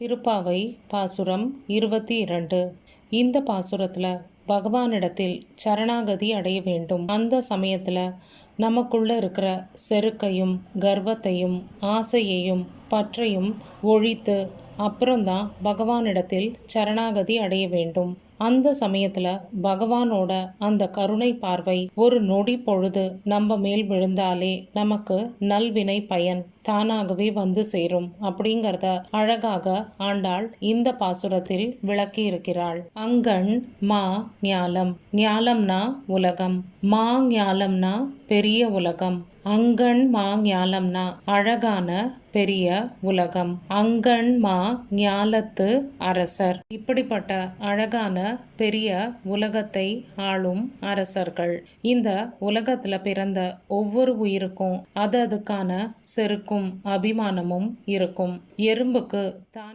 திருப்பாவை பாசுரம் 22. இந்த பாசுரத்தில் பகவானிடத்தில் சரணாகதி அடைய வேண்டும். அந்த சமயத்தில் நமக்குள்ள இருக்கிற செருக்கையும் கர்வத்தையும் ஆசையையும் பற்றையும் ஒழித்து அப்புறம்தான் பகவானிடத்தில் சரணாகதி அடைய வேண்டும். அந்த சமயத்தில் பகவானோட அந்த கருணை பார்வை ஒரு நொடி பொழுது நம்ம மேல் விழுந்தாலே நமக்கு நல்வினை பயன் தானாகவே வந்து சேரும் அப்படிங்கிறத அழகாக ஆண்டாள் இந்த பாசுரத்தில் விளக்கி இருக்கிறாள். அங்கண் மா ஞாலம். ஞாலம்னா உலகம், மா ஞாலம்னா பெரிய உலகம். அங்கண் மா ஞாலம்னா அழகான பெரிய உலகம். அங்கண் மா ஞாலத்து அரசர். இப்படிப்பட்ட அழகான பெரிய உலகத்தை ஆளும் அரசர்கள். இந்த உலகத்துல பிறந்த ஒவ்வொரு உயிருக்கும் அதுக்கான செருக்கும் அபிமானமும் இருக்கும். எறும்புக்கு தான்